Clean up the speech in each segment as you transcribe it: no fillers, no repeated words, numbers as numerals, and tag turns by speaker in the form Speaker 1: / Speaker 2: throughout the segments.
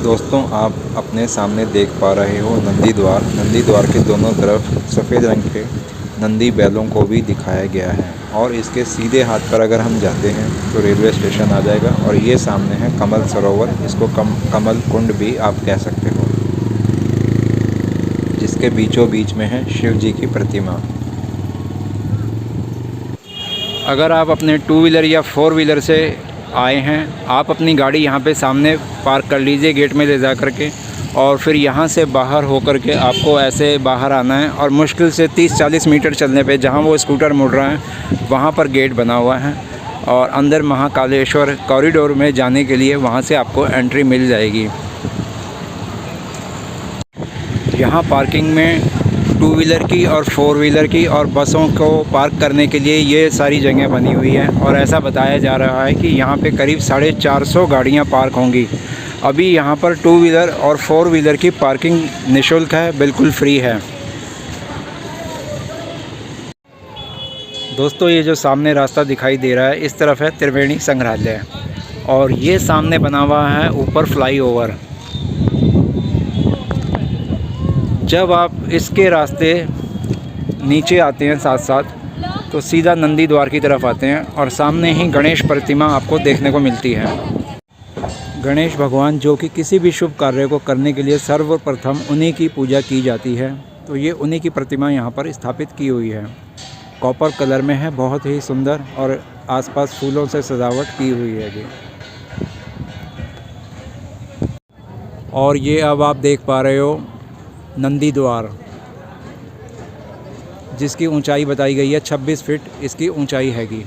Speaker 1: दोस्तों आप अपने सामने देख पा रहे हो नंदी द्वार के दोनों तरफ सफ़ेद रंग के नंदी बैलों को भी दिखाया गया है और इसके सीधे हाथ पर अगर हम जाते हैं तो रेलवे स्टेशन आ जाएगा। और ये सामने है कमल सरोवर, इसको कमल कुंड भी आप कह सकते हो, जिसके बीचों बीच में है शिव जी की प्रतिमा। अगर आप अपने 2 व्हीलर या 4 व्हीलर से आए हैं, आप अपनी गाड़ी यहाँ पे सामने पार्क कर लीजिए गेट में ले जा कर के, और फिर यहाँ से बाहर होकर के आपको ऐसे बाहर आना है और मुश्किल से 30-40 मीटर चलने पे जहाँ वो स्कूटर मुड़ रहा है वहाँ पर गेट बना हुआ है और अंदर महाकालेश्वर कॉरिडोर में जाने के लिए वहाँ से आपको एंट्री मिल जाएगी। यहाँ पार्किंग में 2 व्हीलर की और 4 व्हीलर की और बसों को पार्क करने के लिए ये सारी जगह बनी हुई है और ऐसा बताया जा रहा है कि यहाँ पे करीब 450 गाड़ियाँ पार्क होंगी। अभी यहाँ पर 2 व्हीलर और 4 व्हीलर की पार्किंग निःशुल्क है, बिल्कुल फ्री है। दोस्तों ये जो सामने रास्ता दिखाई दे रहा है इस तरफ है त्रिवेणी संग्रहालय और ये सामने बना हुआ है ऊपर फ्लाईओवर। जब आप इसके रास्ते नीचे आते हैं साथ साथ तो सीधा नंदी द्वार की तरफ आते हैं और सामने ही गणेश प्रतिमा आपको देखने को मिलती है। गणेश भगवान जो कि किसी भी शुभ कार्य को करने के लिए सर्वप्रथम उन्हीं की पूजा की जाती है, तो ये उन्हीं की प्रतिमा यहाँ पर स्थापित की हुई है। कॉपर कलर में है, बहुत ही सुंदर, और आसपास फूलों से सजावट की हुई है ये। और ये अब आप देख पा रहे हो नंदी द्वार, जिसकी ऊंचाई बताई गई है 26 फीट इसकी ऊंचाई हैगी।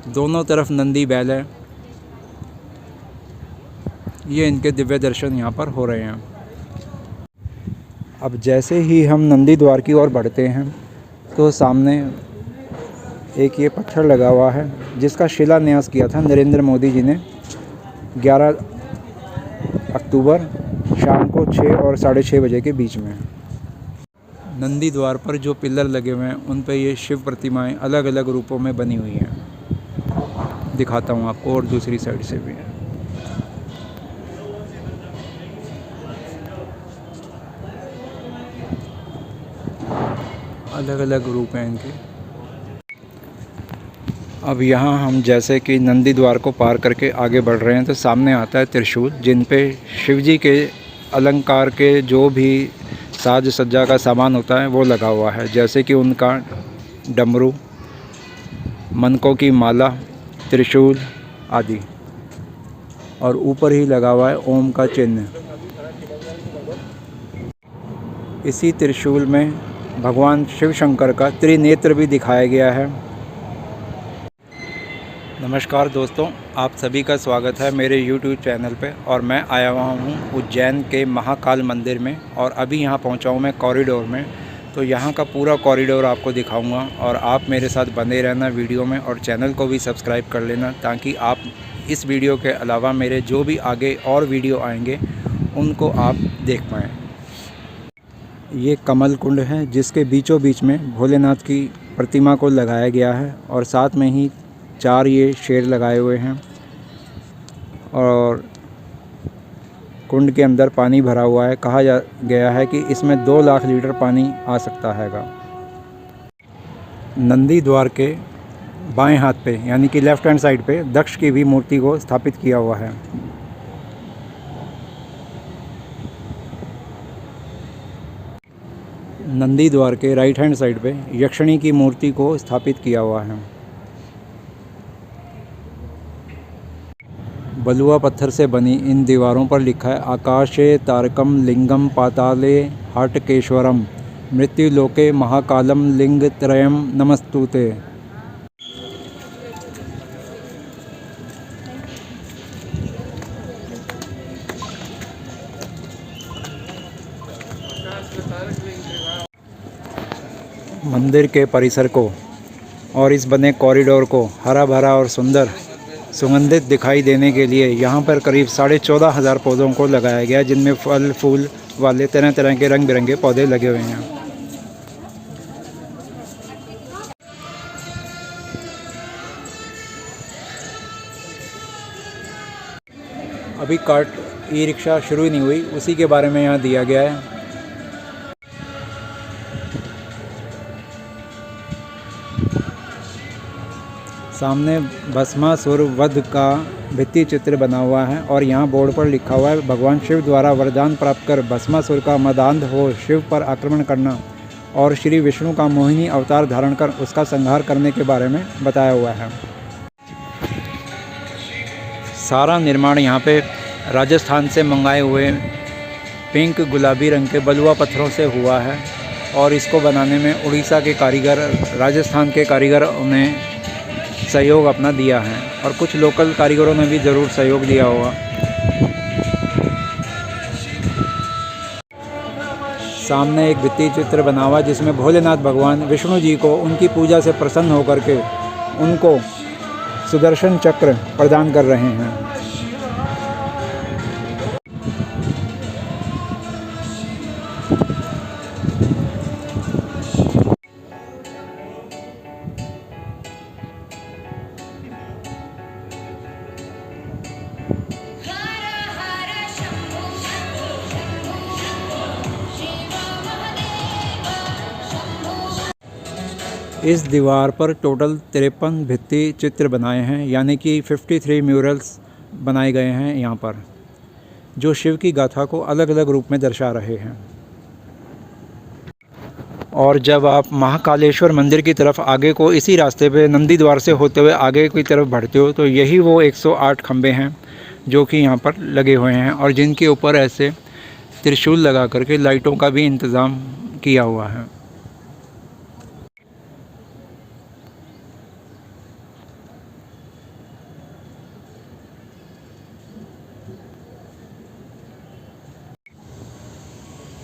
Speaker 1: दोनों तरफ नंदी बैल है। ये इनके दिव्य दर्शन यहाँ पर हो रहे हैं। अब जैसे ही हम नंदी द्वार की ओर बढ़ते हैं तो सामने एक ये पत्थर लगा हुआ है जिसका शिलान्यास किया था नरेंद्र मोदी जी ने 11 अक्टूबर शाम को 6 और 6:30 बजे के बीच में। नंदी द्वार पर जो पिलर लगे हुए हैं उन पे ये शिव प्रतिमाएं अलग अलग रूपों में बनी हुई हैं। दिखाता हूँ आपको, और दूसरी साइड से भी है। अलग अलग रूप हैं इनके। अब यहाँ हम जैसे कि नंदी द्वार को पार करके आगे बढ़ रहे हैं तो सामने आता है त्रिशूल, जिन पे शिवजी के अलंकार के जो भी साज सज्जा का सामान होता है वो लगा हुआ है, जैसे कि उनका डमरू, मनकों की माला, त्रिशूल आदि, और ऊपर ही लगा हुआ है ओम का चिन्ह। इसी त्रिशूल में भगवान शिव शंकर का त्रिनेत्र भी दिखाया गया है। नमस्कार दोस्तों, आप सभी का स्वागत है मेरे YouTube चैनल पे। और मैं आया हुआ हूँ उज्जैन के महाकाल मंदिर में और अभी यहाँ पहुँचा हूँ मैं कॉरिडोर में। तो यहाँ का पूरा कॉरिडोर आपको दिखाऊंगा और आप मेरे साथ बने रहना वीडियो में, और चैनल को भी सब्सक्राइब कर लेना ताकि आप इस वीडियो के अलावा मेरे जो भी आगे और वीडियो आएंगे उनको आप देख पाएँ। ये कमल कुंड है जिसके बीचों बीच में भोलेनाथ की प्रतिमा को लगाया गया है और साथ में ही 4 ये शेर लगाए हुए हैं, और कुंड के अंदर पानी भरा हुआ है। कहा गया है कि इसमें 2 लाख लीटर पानी आ सकता हैगा। नंदी द्वार के बाएं हाथ पे यानी कि लेफ़्ट हैंड साइड पे दक्ष की भी मूर्ति को स्थापित किया हुआ है। नंदी द्वार के राइट हैंड साइड पे यक्षिणी की मूर्ति को स्थापित किया हुआ है। बलुआ पत्थर से बनी इन दीवारों पर लिखा है आकाशे तारकम लिंगम पाताले हाटकेश्वरम मृत्युलोके महाकालम लिंग त्रयम नमस्तुते। मंदिर के परिसर को और इस बने कॉरिडोर को हरा भरा और सुंदर सुगंधित दिखाई देने के लिए यहाँ पर करीब 14,500 पौधों को लगाया गया, जिनमें फल फूल वाले तरह तरह के रंग बिरंगे पौधे लगे हुए हैं। अभी ई रिक्शा शुरू नहीं हुई, उसी के बारे में यहाँ दिया गया है। सामने भस्मासुर वध का भित्ति चित्र बना हुआ है और यहाँ बोर्ड पर लिखा हुआ है, भगवान शिव द्वारा वरदान प्राप्त कर भस्मासुर का मदांध हो शिव पर आक्रमण करना और श्री विष्णु का मोहिनी अवतार धारण कर उसका संहार करने के बारे में बताया हुआ है। सारा निर्माण यहाँ पे राजस्थान से मंगाए हुए पिंक गुलाबी रंग के बलुआ पत्थरों से हुआ है और इसको बनाने में उड़ीसा के कारीगर, राजस्थान के कारीगरों ने सहयोग अपना दिया है और कुछ लोकल कारीगरों ने भी ज़रूर सहयोग दिया होगा। सामने एक भित्ति चित्र बना हुआ जिसमें भोलेनाथ भगवान विष्णु जी को उनकी पूजा से प्रसन्न होकर के उनको सुदर्शन चक्र प्रदान कर रहे हैं। इस दीवार पर टोटल 53 भित्ति चित्र बनाए हैं, यानी कि 53 म्यूरल्स बनाए गए हैं यहाँ पर, जो शिव की गाथा को अलग अलग रूप में दर्शा रहे हैं। और जब आप महाकालेश्वर मंदिर की तरफ आगे को इसी रास्ते पे नंदी द्वार से होते हुए आगे की तरफ बढ़ते हो तो यही वो 108 खंबे हैं जो कि यहाँ पर लगे हुए हैं और जिनके ऊपर ऐसे त्रिशूल लगा करके लाइटों का भी इंतज़ाम किया हुआ है।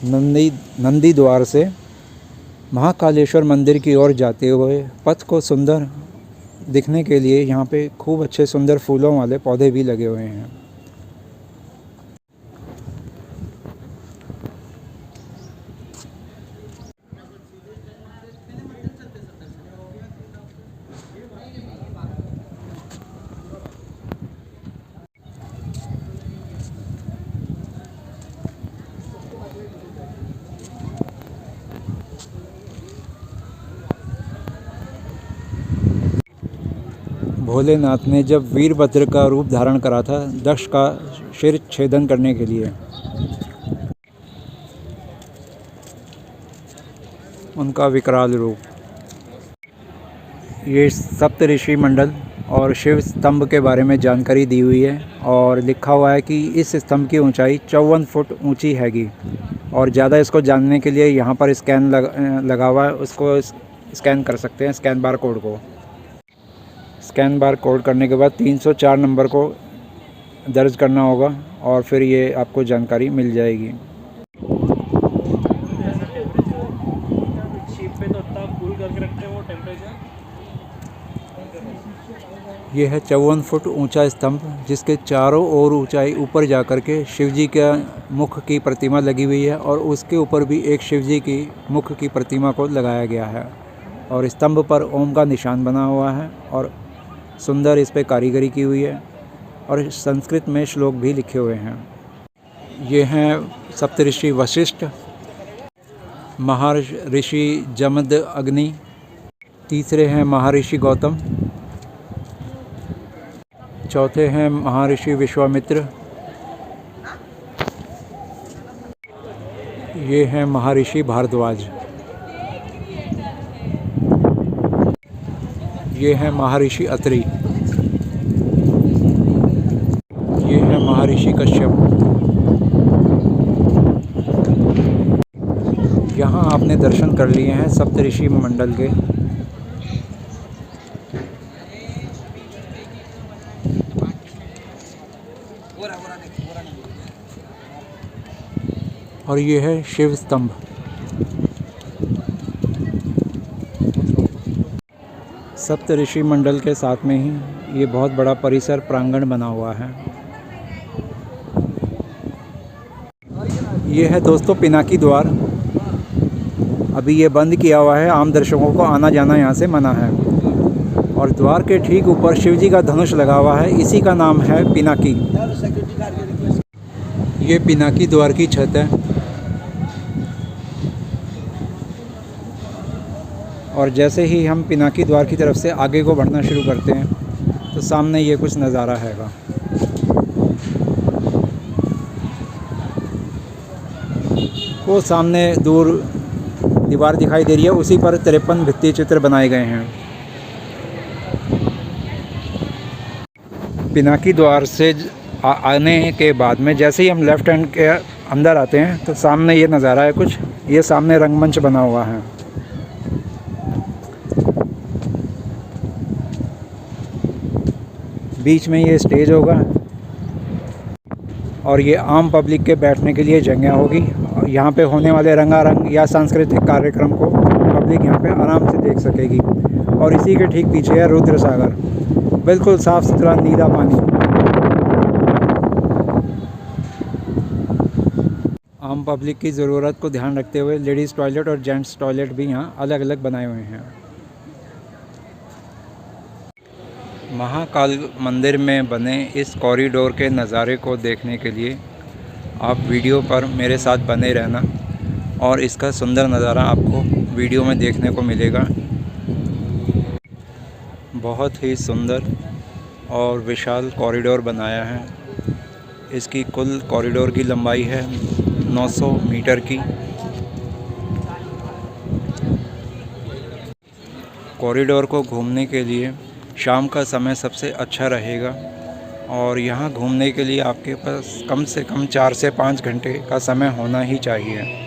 Speaker 1: नंदी द्वार से महाकालेश्वर मंदिर की ओर जाते हुए पथ को सुंदर दिखने के लिए यहाँ पे खूब अच्छे सुंदर फूलों वाले पौधे भी लगे हुए हैं। भोलेनाथ ने जब वीरभद्र का रूप धारण करा था दक्ष का शिर छेदन करने के लिए, उनका विकराल रूप। ये सप्तऋषि मंडल और शिव स्तंभ के बारे में जानकारी दी हुई है और लिखा हुआ है कि इस स्तंभ की ऊंचाई 54 फुट ऊंची हैगी। और ज़्यादा इसको जानने के लिए यहाँ पर स्कैन लगा हुआ है, उसको स्कैन कर सकते हैं, स्कैन बार कोड को। स्कैन बार कोड करने के बाद 304 नंबर को दर्ज करना होगा और फिर ये आपको जानकारी मिल जाएगी। ये है 54 फुट ऊंचा स्तंभ जिसके चारों ओर ऊंचाई ऊपर जाकर के शिवजी के मुख की प्रतिमा लगी हुई है और उसके ऊपर भी एक शिवजी की मुख की प्रतिमा को लगाया गया है और स्तंभ पर ओम का निशान बना हुआ है और सुंदर इस पे कारीगरी की हुई है और संस्कृत में श्लोक भी लिखे हुए हैं। ये हैं सप्तऋषि वशिष्ठ, महर्षि जमद अग्नि, तीसरे हैं महर्षि गौतम, चौथे हैं महर्षि विश्वामित्र, ये हैं महर्षि भारद्वाज, ये है महर्षि अत्रि, ये है महर्षि कश्यप। यहाँ आपने दर्शन कर लिए हैं सप्तऋषि मंडल के। और ये है शिव स्तंभ। सप्तऋषि मंडल के साथ में ही ये बहुत बड़ा परिसर प्रांगण बना हुआ है। ये है दोस्तों पिनाकी द्वार। अभी ये बंद किया हुआ है, आम दर्शकों को आना जाना यहाँ से मना है। और द्वार के ठीक ऊपर शिवजी का धनुष लगा हुआ है, इसी का नाम है पिनाकी। ये पिनाकी द्वार की छत है और जैसे ही हम पिनाकी द्वार की तरफ से आगे को बढ़ना शुरू करते हैं तो सामने ये कुछ नज़ारा हैगा। वो सामने दूर दीवार दिखाई दे रही है, उसी पर 53 भित्ति चित्र बनाए गए हैं। पिनाकी द्वार से आने के बाद में जैसे ही हम लेफ़्ट हैंड के अंदर आते हैं तो सामने ये नज़ारा है कुछ। ये सामने रंगमंच बना हुआ है। बीच में ये स्टेज होगा और ये आम पब्लिक के बैठने के लिए जगह होगी। यहाँ पे होने वाले रंगारंग या सांस्कृतिक कार्यक्रम को पब्लिक यहाँ पे आराम से देख सकेगी। और इसी के ठीक पीछे है रुद्र सागर, बिल्कुल साफ़ सुथरा नीला पानी। आम पब्लिक की ज़रूरत को ध्यान रखते हुए लेडीज़ टॉयलेट और जेंट्स टॉयलेट भी यहाँ अलग अलग बनाए हुए हैं। महाकाल मंदिर में बने इस कॉरिडोर के नज़ारे को देखने के लिए आप वीडियो पर मेरे साथ बने रहना और इसका सुंदर नज़ारा आपको वीडियो में देखने को मिलेगा। बहुत ही सुंदर और विशाल कॉरिडोर बनाया है। इसकी कुल कॉरिडोर की लंबाई है 900 मीटर की। कॉरिडोर को घूमने के लिए शाम का समय सबसे अच्छा रहेगा और यहाँ घूमने के लिए आपके पास कम से कम 4 से 5 घंटे का समय होना ही चाहिए।